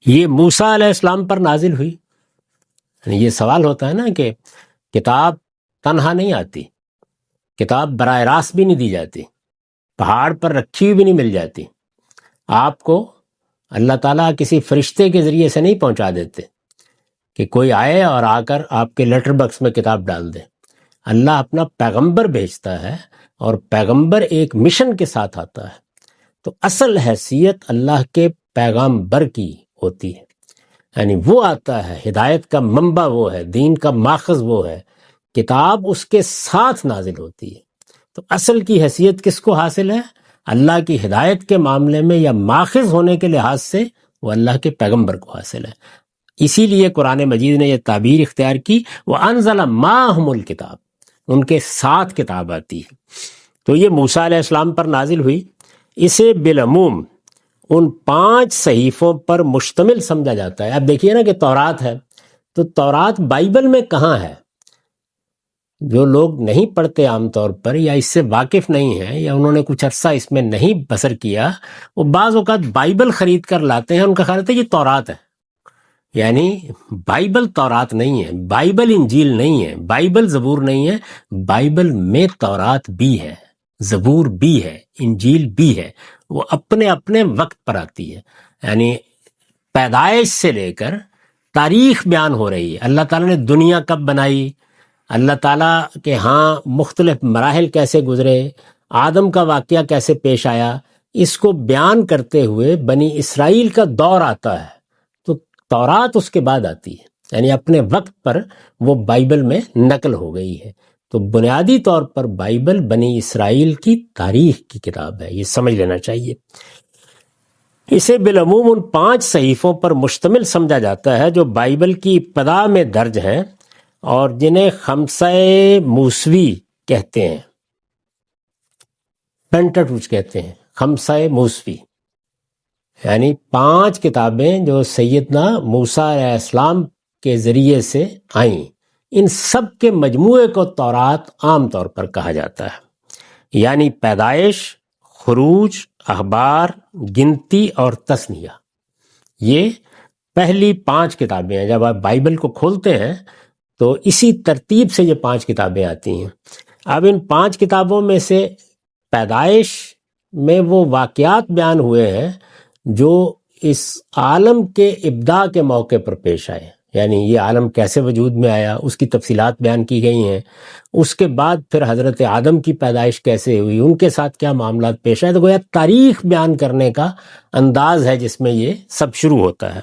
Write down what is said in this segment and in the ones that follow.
یہ موسیٰ علیہ السلام پر نازل ہوئی. یہ سوال ہوتا ہے نا کہ کتاب تنہا نہیں آتی، کتاب براہ راست بھی نہیں دی جاتی، پہاڑ پر رکھی ہوئی بھی نہیں مل جاتی. آپ کو اللہ تعالیٰ کسی فرشتے کے ذریعے سے نہیں پہنچا دیتے کہ کوئی آئے اور آ کر آپ کے لیٹر باکس میں کتاب ڈال دے. اللہ اپنا پیغمبر بھیجتا ہے اور پیغمبر ایک مشن کے ساتھ آتا ہے. تو اصل حیثیت اللہ کے پیغمبر کی ہوتی ہے، یعنی وہ آتا ہے، ہدایت کا منبع وہ ہے، دین کا ماخذ وہ ہے، کتاب اس کے ساتھ نازل ہوتی ہے. تو اصل کی حیثیت کس کو حاصل ہے؟ اللہ کی ہدایت کے معاملے میں یا ماخذ ہونے کے لحاظ سے وہ اللہ کے پیغمبر کو حاصل ہے. اسی لیے قرآن مجید نے یہ تعبیر اختیار کی، وَأَنزَلَ مَعَهُمُ الْكِتَابَ، ان کے ساتھ کتاب آتی ہے. تو یہ موسیٰ علیہ السلام پر نازل ہوئی. اسے بالعموم ان 5 صحیفوں پر مشتمل سمجھا جاتا ہے. اب دیکھیے نا کہ تورات ہے، تو تورات بائبل میں کہاں ہے؟ جو لوگ نہیں پڑھتے عام طور پر، یا اس سے واقف نہیں ہیں، یا انہوں نے کچھ عرصہ اس میں نہیں بسر کیا، وہ بعض اوقات بائبل خرید کر لاتے ہیں، ان کا خیال ہوتا ہے یہ تورات ہے. یعنی بائبل تورات نہیں ہے، بائبل انجیل نہیں ہے، بائبل زبور نہیں ہے. بائبل میں تورات بھی ہے، زبور بھی ہے، انجیل بھی ہے. وہ اپنے اپنے وقت پر آتی ہے. یعنی پیدائش سے لے کر تاریخ بیان ہو رہی ہے. اللہ تعالیٰ نے دنیا کب بنائی، اللہ تعالیٰ کے ہاں مختلف مراحل کیسے گزرے، آدم کا واقعہ کیسے پیش آیا، اس کو بیان کرتے ہوئے بنی اسرائیل کا دور آتا ہے. تو تورات اس کے بعد آتی ہے، یعنی اپنے وقت پر وہ بائبل میں نقل ہو گئی ہے. تو بنیادی طور پر بائبل بنی اسرائیل کی تاریخ کی کتاب ہے، یہ سمجھ لینا چاہیے. اسے بالعموم ان 5 صحیفوں پر مشتمل سمجھا جاتا ہے جو بائبل کی ابتدا میں درج ہیں اور جنہیں خمسہ موسوی کہتے ہیں، پینٹاٹوچ کہتے ہیں. خمسہ موسوی یعنی 5 کتابیں جو سیدنا موسیٰ علیہ السلام کے ذریعے سے آئیں. ان سب کے مجموعے کو تورات عام طور پر کہا جاتا ہے. یعنی پیدائش، خروج، اخبار، گنتی اور تثنیہ، یہ پہلی 5 کتابیں ہیں. جب آپ بائبل کو کھولتے ہیں تو اسی ترتیب سے یہ 5 کتابیں آتی ہیں. اب ان 5 کتابوں میں سے پیدائش میں وہ واقعات بیان ہوئے ہیں جو اس عالم کے ابداع کے موقع پر پیش آئے. یعنی یہ عالم کیسے وجود میں آیا، اس کی تفصیلات بیان کی گئی ہیں. اس کے بعد پھر حضرت آدم کی پیدائش کیسے ہوئی، ان کے ساتھ کیا معاملات پیش آئے. تو گویا تاریخ بیان کرنے کا انداز ہے جس میں یہ سب شروع ہوتا ہے.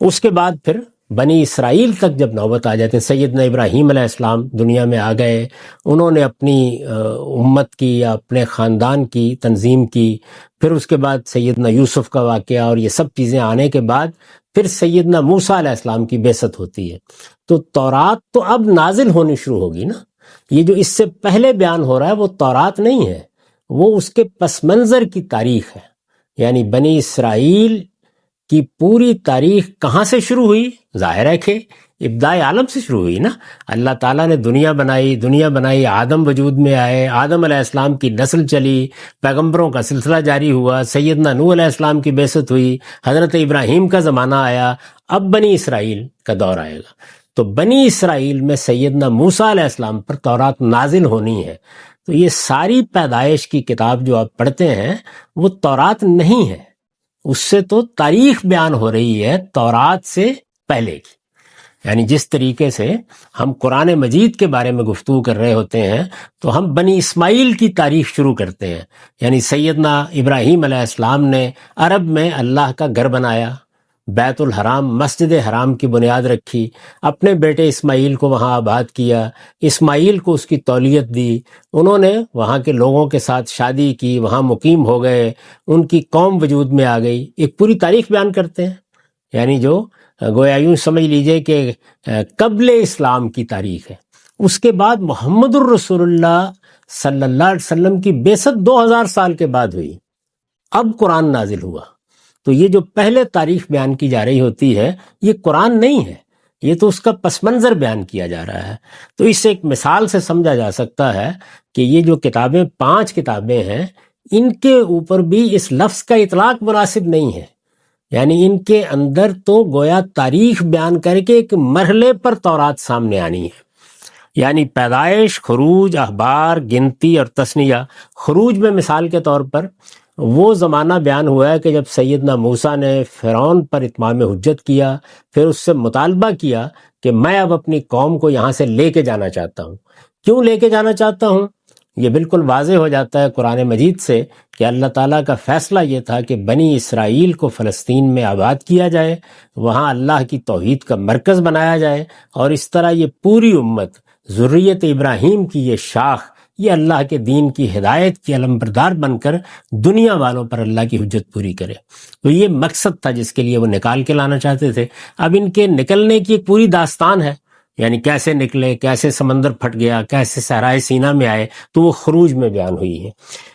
اس کے بعد پھر بنی اسرائیل تک جب نوبت آ جاتے ہیں، سیدنا ابراہیم علیہ السلام دنیا میں آ گئے، انہوں نے اپنی امت کی یا اپنے خاندان کی تنظیم کی. پھر اس کے بعد سیدنا یوسف کا واقعہ اور یہ سب چیزیں آنے کے بعد پھر سیدنا موسیٰ علیہ السلام کی بعثت ہوتی ہے. تو تورات تو اب نازل ہونی شروع ہوگی نا. یہ جو اس سے پہلے بیان ہو رہا ہے وہ تورات نہیں ہے، وہ اس کے پس منظر کی تاریخ ہے. یعنی بنی اسرائیل کی پوری تاریخ کہاں سے شروع ہوئی؟ ظاہر ہے کہ ابداع عالم سے شروع ہوئی نا. اللہ تعالیٰ نے دنیا بنائی، آدم وجود میں آئے، آدم علیہ السلام کی نسل چلی، پیغمبروں کا سلسلہ جاری ہوا، سیدنا نوح علیہ السلام کی بعثت ہوئی، حضرت ابراہیم کا زمانہ آیا، اب بنی اسرائیل کا دور آئے گا. تو بنی اسرائیل میں سیدنا موسیٰ علیہ السلام پر تورات نازل ہونی ہے. تو یہ ساری پیدائش کی کتاب جو آپ پڑھتے ہیں وہ تورات نہیں ہے، اس سے تو تاریخ بیان ہو رہی ہے تورات سے پہلے کی. یعنی جس طریقے سے ہم قرآن مجید کے بارے میں گفتگو کر رہے ہوتے ہیں تو ہم بنی اسماعیل کی تاریخ شروع کرتے ہیں. یعنی سیدنا ابراہیم علیہ السلام نے عرب میں اللہ کا گھر بنایا، بیت الحرام مسجد حرام کی بنیاد رکھی، اپنے بیٹے اسماعیل کو وہاں آباد کیا، اسماعیل کو اس کی تولیت دی، انہوں نے وہاں کے لوگوں کے ساتھ شادی کی، وہاں مقیم ہو گئے، ان کی قوم وجود میں آ گئی. ایک پوری تاریخ بیان کرتے ہیں، یعنی جو گویا یوں سمجھ لیجئے کہ قبل اسلام کی تاریخ ہے. اس کے بعد محمد الرسول اللہ صلی اللہ علیہ وسلم کی بعثت 2000 سال کے بعد ہوئی، اب قرآن نازل ہوا. تو یہ جو پہلے تاریخ بیان کی جا رہی ہوتی ہے یہ قرآن نہیں ہے، یہ تو اس کا پس منظر بیان کیا جا رہا ہے. تو اس سے ایک مثال سے سمجھا جا سکتا ہے کہ یہ جو کتابیں 5 کتابیں ہیں ان کے اوپر بھی اس لفظ کا اطلاق مناسب نہیں ہے. یعنی ان کے اندر تو گویا تاریخ بیان کر کے ایک مرحلے پر تورات سامنے آنی ہے، یعنی پیدائش، خروج، اخبار، گنتی اور تثنیہ۔ خروج میں مثال کے طور پر وہ زمانہ بیان ہوا ہے کہ جب سیدنا موسیٰ نے فرعون پر اتمام حجت کیا، پھر اس سے مطالبہ کیا کہ میں اب اپنی قوم کو یہاں سے لے کے جانا چاہتا ہوں۔ کیوں لے کے جانا چاہتا ہوں؟ یہ بالکل واضح ہو جاتا ہے قرآن مجید سے کہ اللہ تعالیٰ کا فیصلہ یہ تھا کہ بنی اسرائیل کو فلسطین میں آباد کیا جائے، وہاں اللہ کی توحید کا مرکز بنایا جائے، اور اس طرح یہ پوری امت ذریت ابراہیم کی یہ شاخ، یہ اللہ کے دین کی ہدایت کی علمبردار بن کر دنیا والوں پر اللہ کی حجت پوری کرے۔ تو یہ مقصد تھا جس کے لیے وہ نکال کے لانا چاہتے تھے۔ اب ان کے نکلنے کی ایک پوری داستان ہے، یعنی کیسے نکلے، کیسے سمندر پھٹ گیا، کیسے صحرائے سینا میں آئے، تو وہ خروج میں بیان ہوئی ہے۔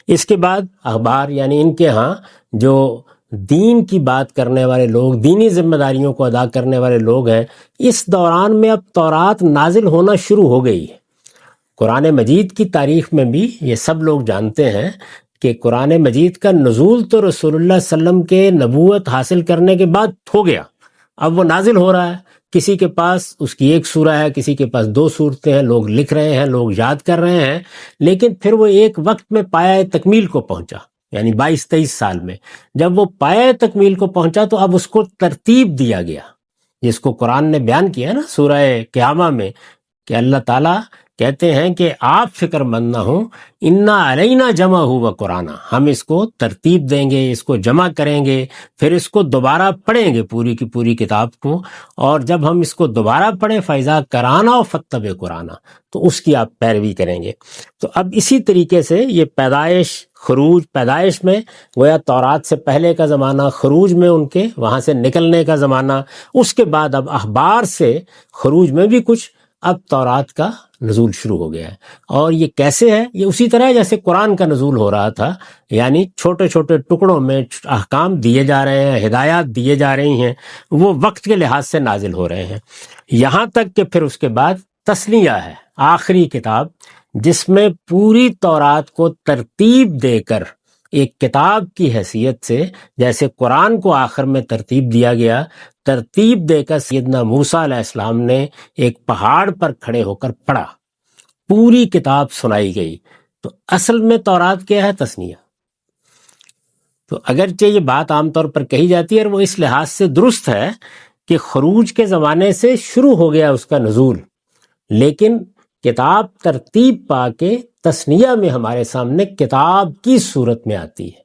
اس کے بعد اخبار، یعنی ان کے ہاں جو دین کی بات کرنے والے لوگ، دینی ذمہ داریوں کو ادا کرنے والے لوگ ہیں، اس دوران میں اب تورات نازل ہونا شروع ہو گئی ہے۔ قرآن مجید کی تاریخ میں بھی یہ سب لوگ جانتے ہیں کہ قرآن مجید کا نزول تو رسول اللہ صلی اللہ علیہ وسلم کے نبوت حاصل کرنے کے بعد ہو گیا، اب وہ نازل ہو رہا ہے۔ کسی کے پاس اس کی ایک سورہ ہے، کسی کے پاس 2 سورتیں ہیں، لوگ لکھ رہے ہیں، لوگ یاد کر رہے ہیں، لیکن پھر وہ ایک وقت میں پایہ تکمیل کو پہنچا، یعنی 22-23 سال میں جب وہ پایہ تکمیل کو پہنچا تو اب اس کو ترتیب دیا گیا، جس کو قرآن نے بیان کیا نا سورہ قیامہ میں، کہ اللہ تعالیٰ کہتے ہیں کہ آپ فکر مند نہ ہوں، انا علینا جمع ہوا قرآن، ہم اس کو ترتیب دیں گے، اس کو جمع کریں گے، پھر اس کو دوبارہ پڑھیں گے پوری کی پوری کتاب کو، اور جب ہم اس کو دوبارہ پڑھیں فیضا کرانا و فتب قرآن، تو اس کی آپ پیروی کریں گے۔ تو اب اسی طریقے سے یہ پیدائش، خروج، پیدائش میں گویا تورات سے پہلے کا زمانہ، خروج میں ان کے وہاں سے نکلنے کا زمانہ، اس کے بعد اب اخبار سے خروج میں بھی کچھ، اب تورات کا نزول شروع ہو گیا ہے۔ اور یہ کیسے ہے؟ یہ اسی طرح جیسے قرآن کا نزول ہو رہا تھا، یعنی چھوٹے چھوٹے ٹکڑوں میں احکام دیے جا رہے ہیں، ہدایات دیے جا رہی ہیں، وہ وقت کے لحاظ سے نازل ہو رہے ہیں، یہاں تک کہ پھر اس کے بعد تثنیہ ہے، آخری کتاب، جس میں پوری تورات کو ترتیب دے کر ایک کتاب کی حیثیت سے، جیسے قرآن کو آخر میں ترتیب دیا گیا، ترتیب دے کر سیدنا موسیٰ علیہ السلام نے ایک پہاڑ پر کھڑے ہو کر پڑھا، پوری کتاب سنائی گئی۔ تو اصل میں تورات کیا ہے؟ تثنیہ۔ تو اگرچہ یہ بات عام طور پر کہی جاتی ہے اور وہ اس لحاظ سے درست ہے کہ خروج کے زمانے سے شروع ہو گیا اس کا نزول، لیکن کتاب ترتیب پا کے تثنیہ میں ہمارے سامنے کتاب کی صورت میں آتی ہے۔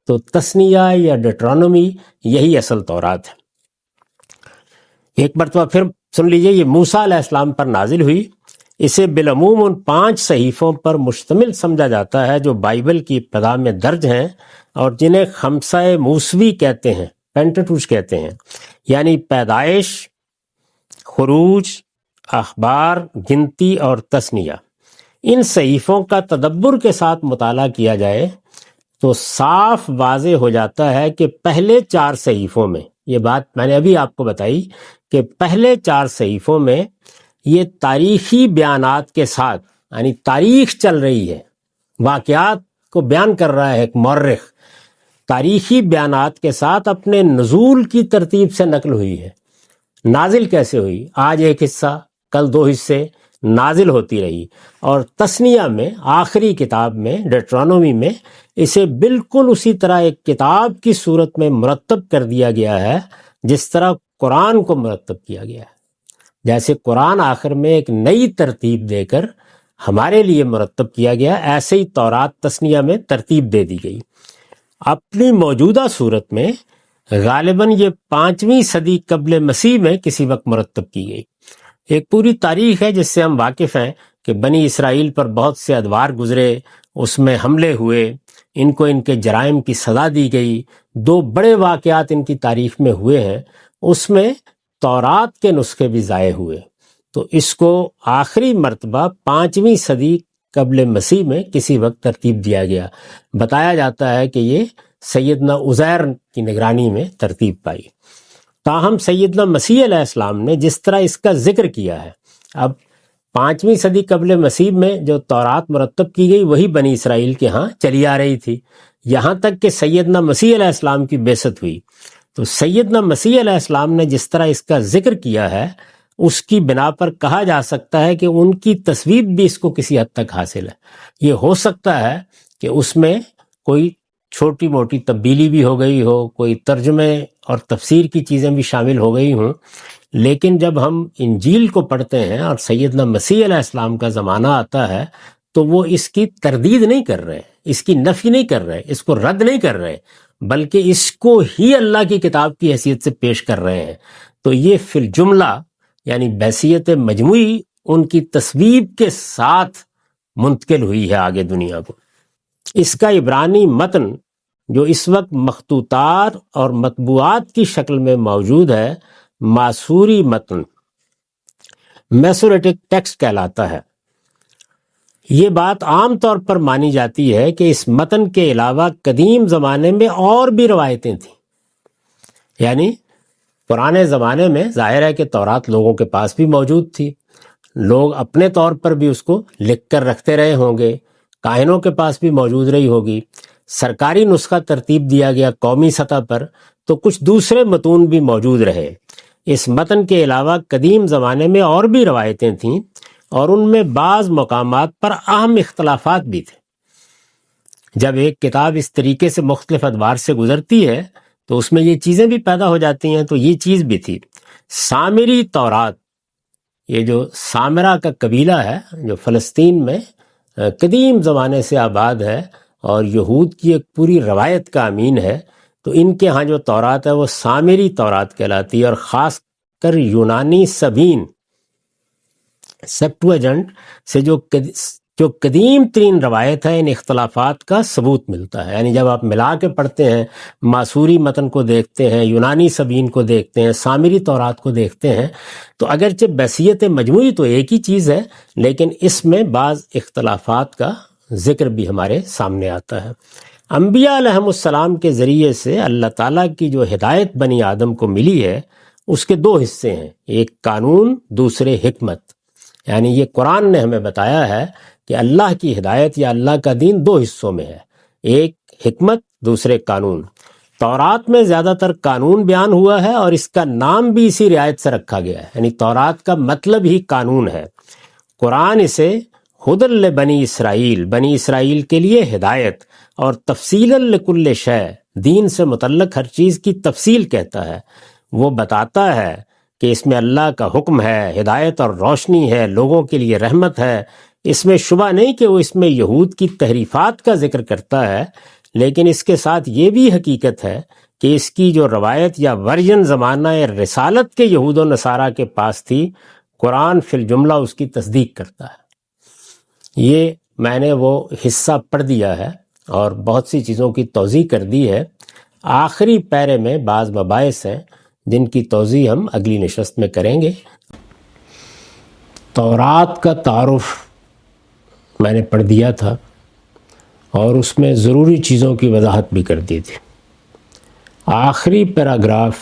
تو تثنیہ یا ڈیٹرانومی یہی اصل تورات ہے۔ ایک مرتبہ پھر سن لیجئے، یہ موسیٰ علیہ السلام پر نازل ہوئی، اسے بالعموم ان 5 صحیفوں پر مشتمل سمجھا جاتا ہے جو بائبل کی ابتدا میں درج ہیں اور جنہیں خمسہ موسوی کہتے ہیں، پینٹیٹوچ کہتے ہیں، یعنی پیدائش، خروج، اخبار، گنتی اور تثنیہ۔ ان صحیفوں کا تدبر کے ساتھ مطالعہ کیا جائے تو صاف واضح ہو جاتا ہے کہ پہلے 4 صحیفوں میں، یہ بات میں نے ابھی آپ کو بتائی کہ پہلے 4 صحیفوں میں یہ تاریخی بیانات کے ساتھ، یعنی تاریخ چل رہی ہے، واقعات کو بیان کر رہا ہے ایک مورخ، تاریخی بیانات کے ساتھ اپنے نزول کی ترتیب سے نقل ہوئی ہے۔ نازل کیسے ہوئی؟ آج ایک حصہ، کل 2 حصے نازل ہوتی رہی، اور تثنیہ میں، آخری کتاب میں، ڈیٹرانومی میں، اسے بالکل اسی طرح ایک کتاب کی صورت میں مرتب کر دیا گیا ہے جس طرح قرآن کو مرتب کیا گیا ہے۔ جیسے قرآن آخر میں ایک نئی ترتیب دے کر ہمارے لیے مرتب کیا گیا، ایسے ہی تورات تثنیہ میں ترتیب دے دی گئی۔ اپنی موجودہ صورت میں غالباً یہ 5ویں صدی قبل مسیح میں کسی وقت مرتب کی گئی۔ ایک پوری تاریخ ہے جس سے ہم واقف ہیں کہ بنی اسرائیل پر بہت سے ادوار گزرے، اس میں حملے ہوئے، ان کو ان کے جرائم کی سزا دی گئی، 2 بڑے واقعات ان کی تاریخ میں ہوئے ہیں، اس میں تورات کے نسخے بھی ضائع ہوئے۔ تو اس کو آخری مرتبہ 5ویں صدی قبل مسیح میں کسی وقت ترتیب دیا گیا۔ بتایا جاتا ہے کہ یہ سیدنا عزیر کی نگرانی میں ترتیب پائی۔ تاہم سیدنا مسیح علیہ السلام نے جس طرح اس کا ذکر کیا ہے، اب 5ویں صدی قبل مسیح میں جو تورات مرتب کی گئی وہی بنی اسرائیل کے ہاں چلی آ رہی تھی، یہاں تک کہ سیدنا مسیح علیہ السلام کی بعثت ہوئی۔ تو سیدنا مسیح علیہ السلام نے جس طرح اس کا ذکر کیا ہے اس کی بنا پر کہا جا سکتا ہے کہ ان کی تصویب بھی اس کو کسی حد تک حاصل ہے۔ یہ ہو سکتا ہے کہ اس میں کوئی چھوٹی موٹی تبدیلی بھی ہو گئی ہو، کوئی ترجمے اور تفسیر کی چیزیں بھی شامل ہو گئی ہوں، لیکن جب ہم انجیل کو پڑھتے ہیں اور سیدنا مسیح علیہ السلام کا زمانہ آتا ہے تو وہ اس کی تردید نہیں کر رہے، اس کی نفی نہیں کر رہے، اس کو رد نہیں کر رہے، بلکہ اس کو ہی اللہ کی کتاب کی حیثیت سے پیش کر رہے ہیں۔ تو یہ فی الجملہ یعنی بحیثیت مجموعی ان کی تصویب کے ساتھ منتقل ہوئی ہے آگے دنیا کو۔ اس کا عبرانی متن جو اس وقت مخطوطات اور مطبوعات کی شکل میں موجود ہے، ماسوری متن، میسوریٹک ٹیکسٹ کہلاتا ہے۔ یہ بات عام طور پر مانی جاتی ہے کہ اس متن کے علاوہ قدیم زمانے میں اور بھی روایتیں تھیں، یعنی پرانے زمانے میں ظاہر ہے کہ تورات لوگوں کے پاس بھی موجود تھی، لوگ اپنے طور پر بھی اس کو لکھ کر رکھتے رہے ہوں گے، کاہنوں کے پاس بھی موجود رہی ہوگی، سرکاری نسخہ ترتیب دیا گیا قومی سطح پر، تو کچھ دوسرے متون بھی موجود رہے۔ اس متن کے علاوہ قدیم زمانے میں اور بھی روایتیں تھیں اور ان میں بعض مقامات پر اہم اختلافات بھی تھے۔ جب ایک کتاب اس طریقے سے مختلف ادوار سے گزرتی ہے تو اس میں یہ چیزیں بھی پیدا ہو جاتی ہیں۔ تو یہ چیز بھی تھی۔ سامری تورات، یہ جو سامرا کا قبیلہ ہے جو فلسطین میں قدیم زمانے سے آباد ہے اور یہود کی ایک پوری روایت کا امین ہے، تو ان کے ہاں جو تورات ہے وہ سامری تورات کہلاتی ہے، اور خاص کر یونانی سبین سیپٹویجنٹ سے جو قدیم ترین روایت ہے، ان اختلافات کا ثبوت ملتا ہے۔ یعنی جب آپ ملا کے پڑھتے ہیں، ماسوری متن کو دیکھتے ہیں، یونانی سبین کو دیکھتے ہیں، سامری تورات کو دیکھتے ہیں، تو اگرچہ بحیثیت مجموعی تو ایک ہی چیز ہے، لیکن اس میں بعض اختلافات کا ذکر بھی ہمارے سامنے آتا ہے۔ انبیاء علیہم السلام کے ذریعے سے اللہ تعالیٰ کی جو ہدایت بنی آدم کو ملی ہے اس کے دو حصے ہیں، ایک قانون، دوسرے حکمت۔ یعنی یہ قرآن نے ہمیں بتایا ہے کہ اللہ کی ہدایت یا اللہ کا دین دو حصوں میں ہے، ایک حکمت، دوسرے قانون۔ تورات میں زیادہ تر قانون بیان ہوا ہے اور اس کا نام بھی اسی رعایت سے رکھا گیا ہے، یعنی تورات کا مطلب ہی قانون ہے۔ قرآن اسے ہدی لبنی اسرائیل، بنی اسرائیل کے لیے ہدایت اور تفصیلا لکل شیء، دین سے متعلق ہر چیز کی تفصیل کہتا ہے۔ وہ بتاتا ہے کہ اس میں اللہ کا حکم ہے، ہدایت اور روشنی ہے، لوگوں کے لیے رحمت ہے۔ اس میں شبہ نہیں کہ وہ اس میں یہود کی تحریفات کا ذکر کرتا ہے، لیکن اس کے ساتھ یہ بھی حقیقت ہے کہ اس کی جو روایت یا ورژن زمانہ رسالت کے یہود و نصارہ کے پاس تھی، قرآن فی الجملہ اس کی تصدیق کرتا ہے۔ یہ میں نے وہ حصہ پڑھ دیا ہے اور بہت سی چیزوں کی توضیح کر دی ہے۔ آخری پیرے میں بعض مباحث ہیں جن کی توضیح ہم اگلی نشست میں کریں گے۔ تورات کا تعارف میں نے پڑھ دیا تھا اور اس میں ضروری چیزوں کی وضاحت بھی کر دی تھی۔ آخری پیراگراف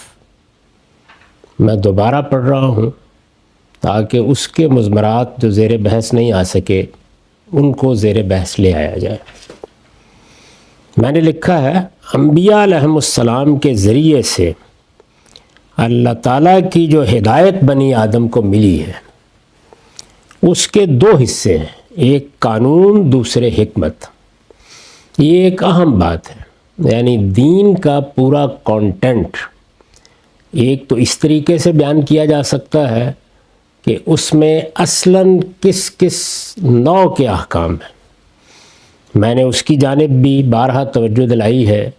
میں دوبارہ پڑھ رہا ہوں تاکہ اس کے مضمرات جو زیر بحث نہیں آ سکے ان کو زیر بحث لے آیا جائے۔ میں نے لکھا ہے، انبیاء علیہم السلام کے ذریعے سے اللہ تعالیٰ کی جو ہدایت بنی آدم کو ملی ہے اس کے دو حصے ہیں، ایک قانون، دوسرے حکمت۔ یہ ایک اہم بات ہے، یعنی دین کا پورا کانٹینٹ ایک تو اس طریقے سے بیان کیا جا سکتا ہے کہ اس میں اصلاً کس کس نوع کے احکام ہیں۔ میں نے اس کی جانب بھی بارہا توجہ دلائی ہے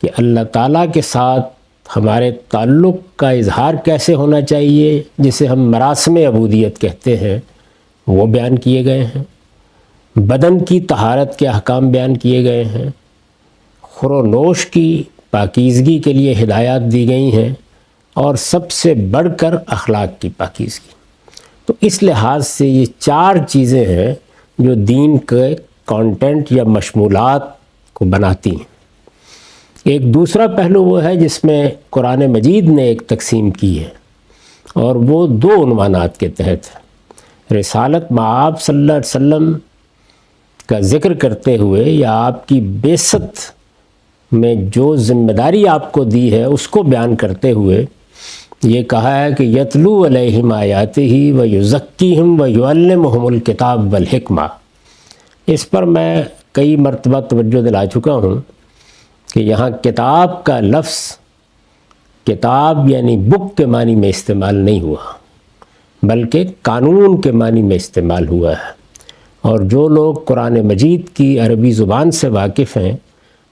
کہ اللہ تعالیٰ کے ساتھ ہمارے تعلق کا اظہار کیسے ہونا چاہیے، جسے ہم مراسم عبودیت کہتے ہیں، وہ بیان کیے گئے ہیں۔ بدن کی طہارت کے احکام بیان کیے گئے ہیں، خور و نوش کی پاکیزگی کے لیے ہدایات دی گئی ہیں، اور سب سے بڑھ کر اخلاق کی پاکیزگی۔ تو اس لحاظ سے یہ چار چیزیں ہیں جو دین کے کانٹینٹ یا مشمولات کو بناتی ہیں۔ ایک دوسرا پہلو وہ ہے جس میں قرآن مجید نے ایک تقسیم کی ہے، اور وہ دو عنوانات کے تحت ہے۔ رسالت مآب صلی اللہ علیہ وسلم کا ذکر کرتے ہوئے یا آپ کی بعثت میں جو ذمہ داری آپ کو دی ہے اس کو بیان کرتے ہوئے یہ کہا ہے کہ یتلو علیہم آیاتہ و یزکیہم و یعلمہم الکتاب والحکمہ۔ اس پر میں کئی مرتبہ توجہ دلا چکا ہوں کہ یہاں کتاب کا لفظ کتاب یعنی بک کے معنی میں استعمال نہیں ہوا، بلکہ قانون کے معنی میں استعمال ہوا ہے۔ اور جو لوگ قرآن مجید کی عربی زبان سے واقف ہیں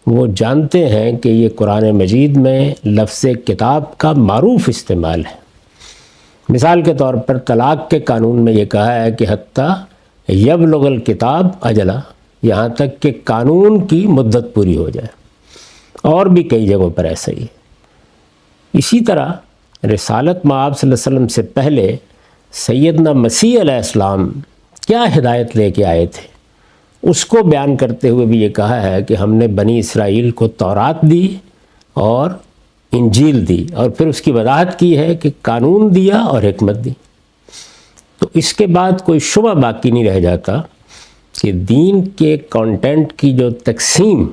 وہ جانتے ہیں کہ یہ قرآن مجید میں لفظ کتاب کا معروف استعمال ہے۔ مثال کے طور پر طلاق کے قانون میں یہ کہا ہے کہ حتیٰ یبلغ الکتاب اجلا، یہاں تک کہ قانون کی مدت پوری ہو جائے، اور بھی کئی جگہوں پر ایسا ہی ہے۔ اسی طرح رسالت مآب صلی اللہ علیہ وسلم سے پہلے سیدنا مسیح علیہ السلام کیا ہدایت لے کے آئے تھے اس کو بیان کرتے ہوئے بھی یہ کہا ہے کہ ہم نے بنی اسرائیل کو تورات دی اور انجیل دی، اور پھر اس کی وضاحت کی ہے کہ قانون دیا اور حکمت دی۔ تو اس کے بعد کوئی شبہ باقی نہیں رہ جاتا کہ دین کے کانٹینٹ کی جو تقسیم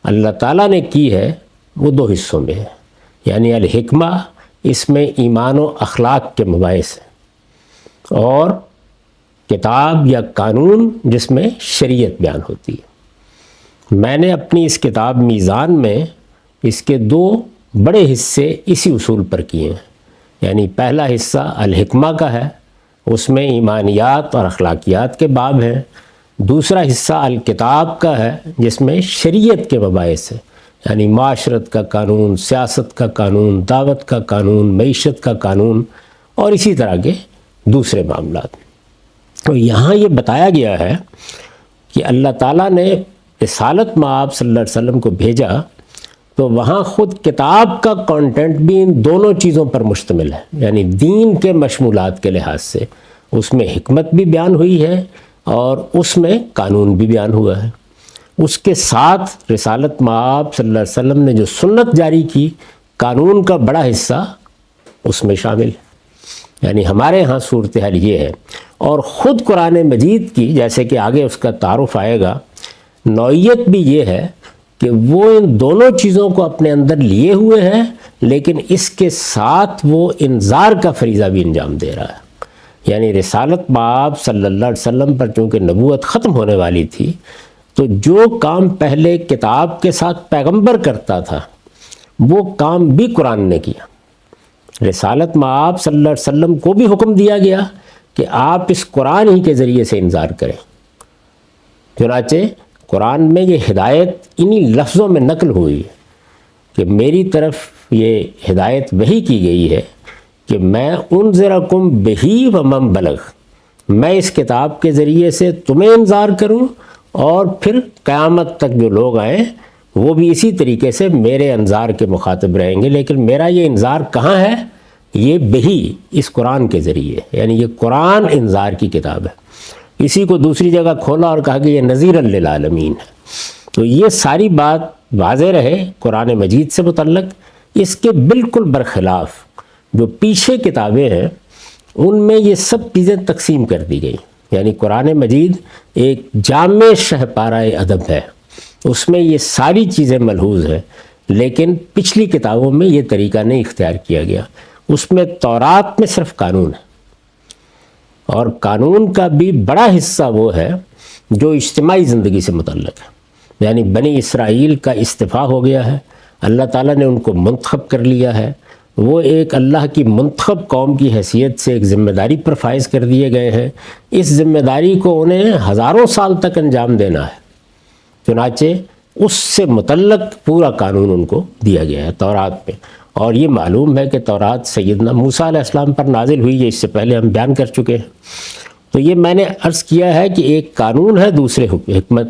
اللہ تعالیٰ نے کی ہے وہ دو حصوں میں ہے، یعنی الحکمہ، اس میں ایمان و اخلاق کے مباحث ہیں، اور کتاب یا قانون جس میں شریعت بیان ہوتی ہے۔ میں نے اپنی اس کتاب میزان میں اس کے دو بڑے حصے اسی اصول پر کیے ہیں، یعنی پہلا حصہ الحکمہ کا ہے، اس میں ایمانیات اور اخلاقیات کے باب ہیں۔ دوسرا حصہ الکتاب کا ہے جس میں شریعت کے مباحث ہیں، یعنی معاشرت کا قانون، سیاست کا قانون، دعوت کا قانون، معیشت کا قانون، اور اسی طرح کے دوسرے معاملات۔ تو یہاں یہ بتایا گیا ہے کہ اللہ تعالیٰ نے رسالت مآب صلی اللہ علیہ وسلم کو بھیجا تو وہاں خود کتاب کا کانٹینٹ بھی ان دونوں چیزوں پر مشتمل ہے، یعنی دین کے مشمولات کے لحاظ سے اس میں حکمت بھی بیان ہوئی ہے اور اس میں قانون بھی بیان ہوا ہے۔ اس کے ساتھ رسالت مآب صلی اللہ علیہ وسلم نے جو سنت جاری کی، قانون کا بڑا حصہ اس میں شامل ہے۔ یعنی ہمارے ہاں صورتحال یہ ہے، اور خود قرآن مجید کی، جیسے کہ آگے اس کا تعارف آئے گا، نوعیت بھی یہ ہے کہ وہ ان دونوں چیزوں کو اپنے اندر لیے ہوئے ہیں، لیکن اس کے ساتھ وہ انذار کا فریضہ بھی انجام دے رہا ہے۔ یعنی رسالت مآب صلی اللہ علیہ وسلم پر چونکہ نبوت ختم ہونے والی تھی، تو جو کام پہلے کتاب کے ساتھ پیغمبر کرتا تھا وہ کام بھی قرآن نے کیا۔ رسالت مآب صلی اللہ علیہ وسلم کو بھی حکم دیا گیا کہ آپ اس قرآن ہی کے ذریعے سے انذار کریں۔ چنانچہ قرآن میں یہ ہدایت انہی لفظوں میں نقل ہوئی ہے کہ میری طرف یہ ہدایت وحی کی گئی ہے کہ میں انذرکم بہی ومن بلغ، میں اس کتاب کے ذریعے سے تمہیں انذار کروں، اور پھر قیامت تک جو لوگ آئیں وہ بھی اسی طریقے سے میرے انذار کے مخاطب رہیں گے۔ لیکن میرا یہ انذار کہاں ہے؟ یہ بہی، اس قرآن کے ذریعے، یعنی یہ قرآن انذار کی کتاب ہے۔ اسی کو دوسری جگہ کھولا اور کہا کہ یہ نذیر للعالمین ہے۔ تو یہ ساری بات واضح رہے قرآن مجید سے متعلق۔ اس کے بالکل برخلاف جو پیچھے کتابیں ہیں ان میں یہ سب چیزیں تقسیم کر دی گئی، یعنی قرآن مجید ایک جامع شہپارہ ادب ہے، اس میں یہ ساری چیزیں ملحوظ ہیں، لیکن پچھلی کتابوں میں یہ طریقہ نہیں اختیار کیا گیا۔ اس میں تورات میں صرف قانون ہے، اور قانون کا بھی بڑا حصہ وہ ہے جو اجتماعی زندگی سے متعلق ہے، یعنی بنی اسرائیل کا استعفیٰ ہو گیا ہے، اللہ تعالیٰ نے ان کو منتخب کر لیا ہے، وہ ایک اللہ کی منتخب قوم کی حیثیت سے ایک ذمہ داری پر فائز کر دیے گئے ہیں۔ اس ذمہ داری کو انہیں ہزاروں سال تک انجام دینا ہے، چنانچہ اس سے متعلق پورا قانون ان کو دیا گیا ہے تورات میں۔ اور یہ معلوم ہے کہ تورات سیدنا موسیٰ علیہ السلام پر نازل ہوئی ہے، اس سے پہلے ہم بیان کر چکے ہیں۔ تو یہ میں نے عرض کیا ہے کہ ایک قانون ہے، دوسرے حکمت۔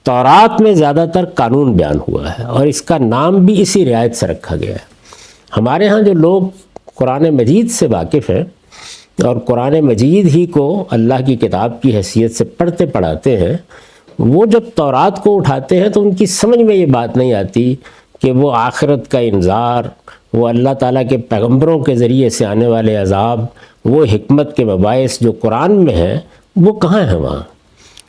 تورات میں زیادہ تر قانون بیان ہوا ہے، اور اس کا نام بھی اسی رعایت سے رکھا گیا ہے۔ ہمارے ہاں جو لوگ قرآن مجید سے واقف ہیں اور قرآن مجید ہی کو اللہ کی کتاب کی حیثیت سے پڑھتے پڑھاتے ہیں، وہ جب تورات کو اٹھاتے ہیں تو ان کی سمجھ میں یہ بات نہیں آتی کہ وہ آخرت کا انذار، وہ اللہ تعالیٰ کے پیغمبروں کے ذریعے سے آنے والے عذاب، وہ حکمت کے مباحث جو قرآن میں ہیں وہ کہاں ہیں وہاں،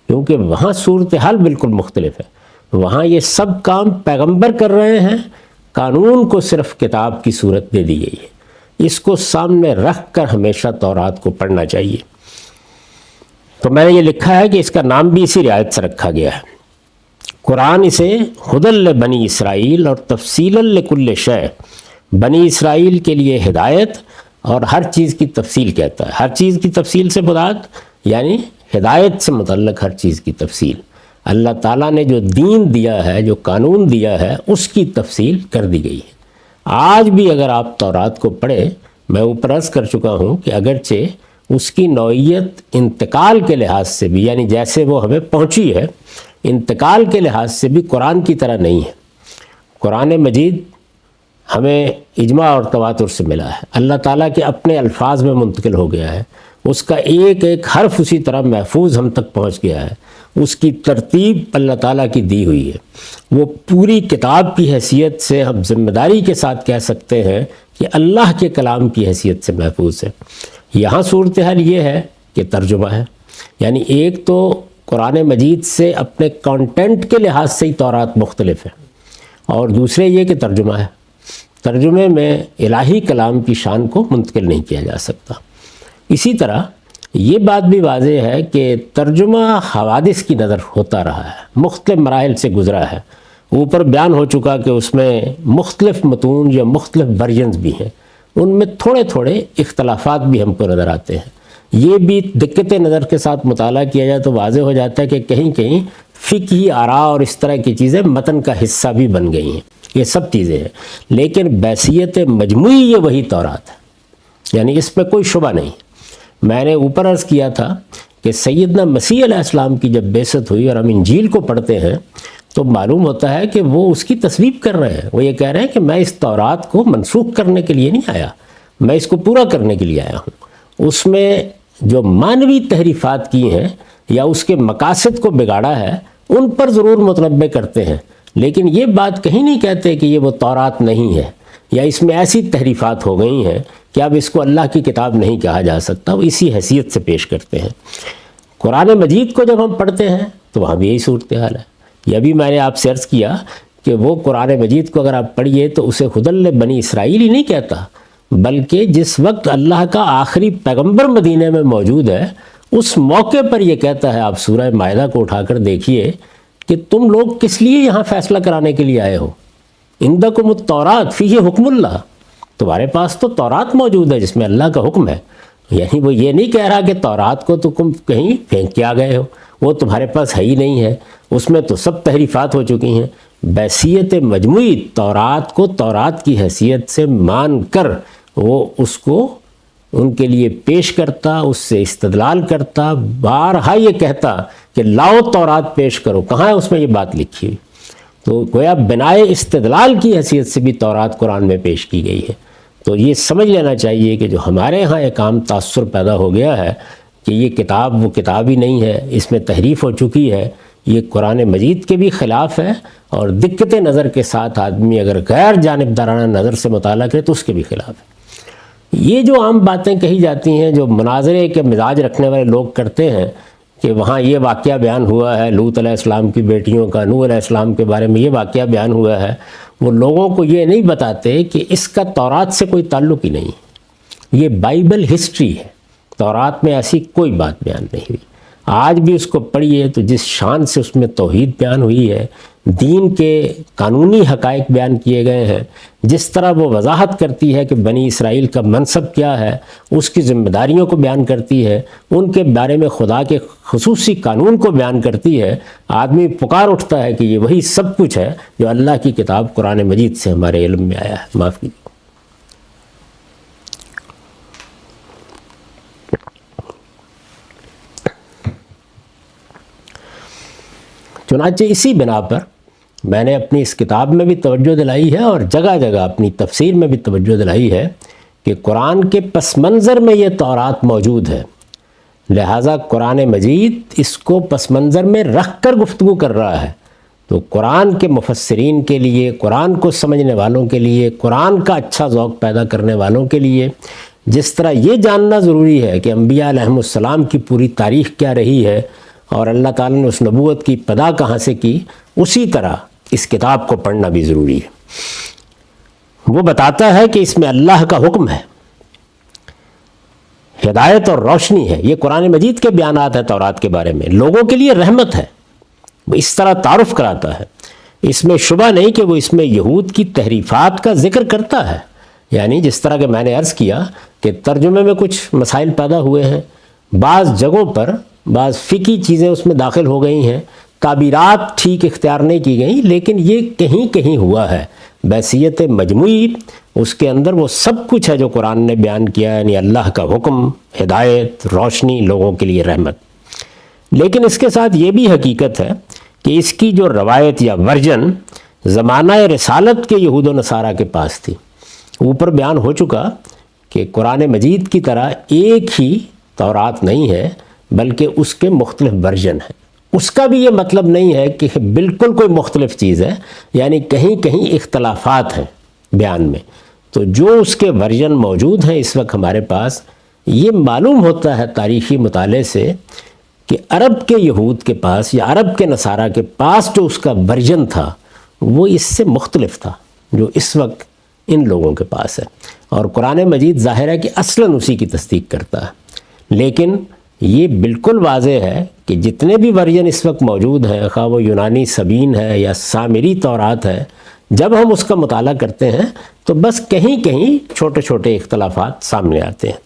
کیونکہ وہاں صورتحال بالکل مختلف ہے۔ وہاں یہ سب کام پیغمبر کر رہے ہیں، قانون کو صرف کتاب کی صورت دے دی گئی ہے۔ اس کو سامنے رکھ کر ہمیشہ تورات کو پڑھنا چاہیے۔ تو میں نے یہ لکھا ہے کہ اس کا نام بھی اسی رعایت سے رکھا گیا ہے۔ قرآن اسے ہدی لبنی اسرائیل اور تفصیلا لکل شیء، بنی اسرائیل کے لیے ہدایت اور ہر چیز کی تفصیل کہتا ہے۔ ہر چیز کی تفصیل سے مراد یعنی ہدایت سے متعلق ہر چیز کی تفصیل۔ اللہ تعالیٰ نے جو دین دیا ہے، جو قانون دیا ہے، اس کی تفصیل کر دی گئی ہے۔ آج بھی اگر آپ تورات کو پڑھیں، میں اوپر عرض کر چکا ہوں کہ اگرچہ اس کی نوعیت انتقال کے لحاظ سے بھی، یعنی جیسے وہ ہمیں پہنچی ہے، انتقال کے لحاظ سے بھی قرآن کی طرح نہیں ہے۔ قرآن مجید ہمیں اجماع اور تواتر سے ملا ہے، اللہ تعالیٰ کے اپنے الفاظ میں منتقل ہو گیا ہے، اس کا ایک ایک حرف اسی طرح محفوظ ہم تک پہنچ گیا ہے، اس کی ترتیب اللہ تعالیٰ کی دی ہوئی ہے۔ وہ پوری کتاب کی حیثیت سے ہم ذمہ داری کے ساتھ کہہ سکتے ہیں کہ اللہ کے کلام کی حیثیت سے محفوظ ہے۔ یہاں صورتحال یہ ہے کہ ترجمہ ہے، یعنی ایک تو قرآن مجید سے اپنے کانٹینٹ کے لحاظ سے ہی تورات مختلف ہے، اور دوسرے یہ کہ ترجمہ ہے۔ ترجمے میں الہی کلام کی شان کو منتقل نہیں کیا جا سکتا۔ اسی طرح یہ بات بھی واضح ہے کہ ترجمہ حوادث کی نظر ہوتا رہا ہے، مختلف مراحل سے گزرا ہے۔ اوپر بیان ہو چکا کہ اس میں مختلف متون یا مختلف ورژنز بھی ہیں، ان میں تھوڑے تھوڑے اختلافات بھی ہم کو نظر آتے ہیں۔ یہ بھی دقت نظر کے ساتھ مطالعہ کیا جائے تو واضح ہو جاتا ہے کہ کہیں کہیں فقہی آراء اور اس طرح کی چیزیں متن کا حصہ بھی بن گئی ہیں۔ یہ سب چیزیں ہیں، لیکن بحیثیت مجموعی یہ وہی تورات ہے، یعنی اس پہ کوئی شبہ نہیں۔ میں نے اوپر عرض کیا تھا کہ سیدنا مسیح علیہ السلام کی جب بعثت ہوئی اور ہم انجیل کو پڑھتے ہیں تو معلوم ہوتا ہے کہ وہ اس کی تصویب کر رہے ہیں۔ وہ یہ کہہ رہے ہیں کہ میں اس تورات کو منسوخ کرنے کے لیے نہیں آیا، میں اس کو پورا کرنے کے لیے آیا ہوں۔ اس میں جو مانوی تحریفات کی ہیں یا اس کے مقاصد کو بگاڑا ہے، ان پر ضرور متنبع کرتے ہیں، لیکن یہ بات کہیں نہیں کہتے کہ یہ وہ تورات نہیں ہے یا اس میں ایسی تحریفات ہو گئی ہیں کہ اب اس کو اللہ کی کتاب نہیں کہا جا سکتا۔ وہ اسی حیثیت سے پیش کرتے ہیں۔ قرآن مجید کو جب ہم پڑھتے ہیں تو وہاں بھی یہی صورتحال ہے۔ یہ بھی میں نے آپ سے عرض کیا کہ وہ قرآن مجید کو اگر آپ پڑھیے تو اسے ہدی بنی اسرائیل ہی نہیں کہتا، بلکہ جس وقت اللہ کا آخری پیغمبر مدینے میں موجود ہے اس موقع پر یہ کہتا ہے۔ آپ سورہ مائدہ کو اٹھا کر دیکھیے کہ تم لوگ کس لیے یہاں فیصلہ کرانے کے لیے آئے ہو؟ عندکم التوراۃ فیہ حکم اللہ، تمہارے پاس تو تورات موجود ہے جس میں اللہ کا حکم ہے۔ یعنی وہ یہ نہیں کہہ رہا کہ تورات کو تو تم کہیں پھینک کے آ گئے ہو، وہ تمہارے پاس ہے ہی نہیں ہے، اس میں تو سب تحریفات ہو چکی ہیں۔ بحیثیت مجموعی تورات کو تورات کی حیثیت سے مان کر وہ اس کو ان کے لیے پیش کرتا، اس سے استدلال کرتا، بارہا یہ کہتا کہ لاؤ تورات پیش کرو، کہاں ہے اس میں یہ بات لکھی ہوئی؟ تو گویا بنائے استدلال کی حیثیت سے بھی تورات قرآن میں پیش کی گئی ہے۔ تو یہ سمجھ لینا چاہیے کہ جو ہمارے ہاں ایک عام تاثر پیدا ہو گیا ہے کہ یہ کتاب وہ کتاب ہی نہیں ہے، اس میں تحریف ہو چکی ہے، یہ قرآن مجید کے بھی خلاف ہے، اور دقت نظر کے ساتھ آدمی اگر غیر جانبدارانہ نظر سے مطالعہ کرے تو اس کے بھی خلاف ہے۔ یہ جو عام باتیں کہی جاتی ہیں جو مناظرے کے مزاج رکھنے والے لوگ کرتے ہیں کہ وہاں یہ واقعہ بیان ہوا ہے لوط علیہ السلام کی بیٹیوں کا، نوح علیہ السلام کے بارے میں یہ واقعہ بیان ہوا ہے، وہ لوگوں کو یہ نہیں بتاتے کہ اس کا تورات سے کوئی تعلق ہی نہیں ہے، یہ بائبل ہسٹری ہے، تورات میں ایسی کوئی بات بیان نہیں ہوئی۔ آج بھی اس کو پڑھیے تو جس شان سے اس میں توحید بیان ہوئی ہے، دین کے قانونی حقائق بیان کیے گئے ہیں، جس طرح وہ وضاحت کرتی ہے کہ بنی اسرائیل کا منصب کیا ہے، اس کی ذمہ داریوں کو بیان کرتی ہے، ان کے بارے میں خدا کے خصوصی قانون کو بیان کرتی ہے، آدمی پکار اٹھتا ہے کہ یہ وہی سب کچھ ہے جو اللہ کی کتاب قرآن مجید سے ہمارے علم میں آیا ہے۔ معاف کیجیے۔ چنانچہ اسی بنا پر میں نے اپنی اس کتاب میں بھی توجہ دلائی ہے اور جگہ جگہ اپنی تفسیر میں بھی توجہ دلائی ہے کہ قرآن کے پس منظر میں یہ تورات موجود ہے، لہٰذا قرآن مجید اس کو پس منظر میں رکھ کر گفتگو کر رہا ہے۔ تو قرآن کے مفسرین کے لیے، قرآن کو سمجھنے والوں کے لیے، قرآن کا اچھا ذوق پیدا کرنے والوں کے لیے جس طرح یہ جاننا ضروری ہے کہ انبیاء علیہم السلام کی پوری تاریخ کیا رہی ہے اور اللہ تعالیٰ نے اس نبوت کی ابتدا کہاں سے کی، اسی طرح اس کتاب کو پڑھنا بھی ضروری ہے۔ وہ بتاتا ہے کہ اس میں اللہ کا حکم ہے، ہدایت اور روشنی ہے۔ یہ قرآن مجید کے بیانات ہیں تورات کے بارے میں، لوگوں کے لیے رحمت ہے۔ وہ اس طرح تعارف کراتا ہے، اس میں شبہ نہیں کہ وہ اس میں یہود کی تحریفات کا ذکر کرتا ہے۔ یعنی جس طرح کہ میں نے عرض کیا کہ ترجمے میں کچھ مسائل پیدا ہوئے ہیں، بعض جگہوں پر بعض فقہی چیزیں اس میں داخل ہو گئی ہیں، تعبیرات ٹھیک اختیار نہیں کی گئیں، لیکن یہ کہیں کہیں ہوا ہے۔ بحیثیت مجموعی اس کے اندر وہ سب کچھ ہے جو قرآن نے بیان کیا ہے، یعنی اللہ کا حکم، ہدایت، روشنی، لوگوں کے لیے رحمت۔ لیکن اس کے ساتھ یہ بھی حقیقت ہے کہ اس کی جو روایت یا ورژن زمانہ رسالت کے یہود و نصارہ کے پاس تھی، اوپر بیان ہو چکا کہ قرآن مجید کی طرح ایک ہی تورات نہیں ہے، بلکہ اس کے مختلف ورژن ہیں۔ اس کا بھی یہ مطلب نہیں ہے کہ بالکل کوئی مختلف چیز ہے، یعنی کہیں کہیں اختلافات ہیں بیان میں۔ تو جو اس کے ورژن موجود ہیں اس وقت ہمارے پاس، یہ معلوم ہوتا ہے تاریخی مطالعے سے کہ عرب کے یہود کے پاس یا عرب کے نصارہ کے پاس جو اس کا ورژن تھا وہ اس سے مختلف تھا جو اس وقت ان لوگوں کے پاس ہے۔ اور قرآن مجید ظاہر ہے کہ اصلاً اسی کی تصدیق کرتا ہے، لیکن یہ بالکل واضح ہے کہ جتنے بھی ورژن اس وقت موجود ہیں، خواہ وہ یونانی سبین ہے یا سامری تورات ہے، جب ہم اس کا مطالعہ کرتے ہیں تو بس کہیں کہیں چھوٹے چھوٹے اختلافات سامنے آتے ہیں۔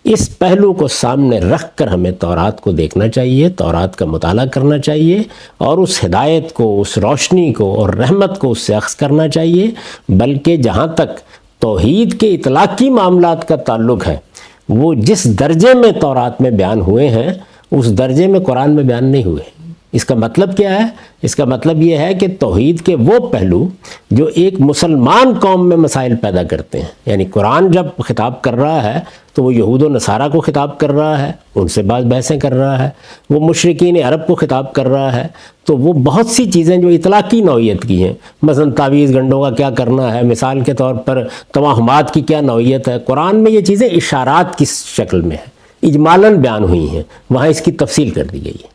اس پہلو کو سامنے رکھ کر ہمیں تورات کو دیکھنا چاہیے، تورات کا مطالعہ کرنا چاہیے، اور اس ہدایت کو، اس روشنی کو اور رحمت کو اس سے اخذ کرنا چاہیے۔ بلکہ جہاں تک توحید کے اطلاقی معاملات کا تعلق ہے، وہ جس درجے میں تورات میں بیان ہوئے ہیں اس درجے میں قرآن میں بیان نہیں ہوئے۔ اس کا مطلب کیا ہے؟ اس کا مطلب یہ ہے کہ توحید کے وہ پہلو جو ایک مسلمان قوم میں مسائل پیدا کرتے ہیں، یعنی قرآن جب خطاب کر رہا ہے تو وہ یہود و نصارہ کو خطاب کر رہا ہے، ان سے بعض بحثیں کر رہا ہے، وہ مشرکین عرب کو خطاب کر رہا ہے، تو وہ بہت سی چیزیں جو اطلاقی نوعیت کی ہیں، مثلا تعویذ گنڈوں کا کیا کرنا ہے، مثال کے طور پر توہمات کی کیا نوعیت ہے، قرآن میں یہ چیزیں اشارات کی شکل میں ہیں، اجمالاً بیان ہوئی ہیں، وہاں اس کی تفصیل کر دی گئی ہے۔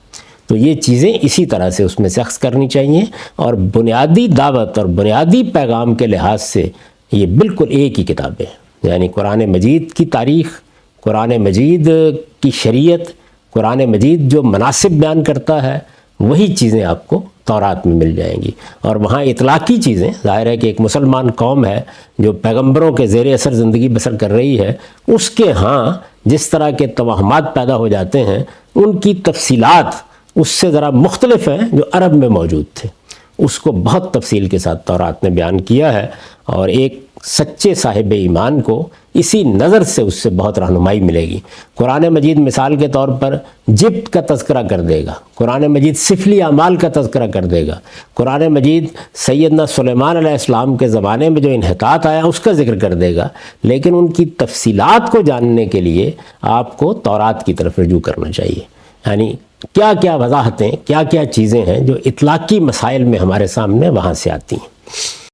تو یہ چیزیں اسی طرح سے اس میں سے اخذ کرنی چاہیے، اور بنیادی دعوت اور بنیادی پیغام کے لحاظ سے یہ بالکل ایک ہی کتابیں ہیں۔ یعنی قرآن مجید کی تاریخ، قرآن مجید کی شریعت، قرآن مجید جو مناسب بیان کرتا ہے، وہی چیزیں آپ کو تورات میں مل جائیں گی۔ اور وہاں اطلاقی چیزیں، ظاہر ہے کہ ایک مسلمان قوم ہے جو پیغمبروں کے زیر اثر زندگی بسر کر رہی ہے، اس کے ہاں جس طرح کے توہمات پیدا ہو جاتے ہیں، ان کی تفصیلات اس سے ذرا مختلف ہیں جو عرب میں موجود تھے۔ اس کو بہت تفصیل کے ساتھ تورات نے بیان کیا ہے، اور ایک سچے صاحب ایمان کو اسی نظر سے اس سے بہت رہنمائی ملے گی۔ قرآن مجید مثال کے طور پر جبت کا تذکرہ کر دے گا، قرآن مجید سفلی اعمال کا تذکرہ کر دے گا، قرآن مجید سیدنا سلیمان علیہ السلام کے زمانے میں جو انحطاط آیا اس کا ذکر کر دے گا، لیکن ان کی تفصیلات کو جاننے کے لیے آپ کو تورات کی طرف رجوع کرنا چاہیے۔ یعنی کیا کیا وضاحتیں، کیا کیا چیزیں ہیں جو اطلاقی مسائل میں ہمارے سامنے وہاں سے آتی ہیں۔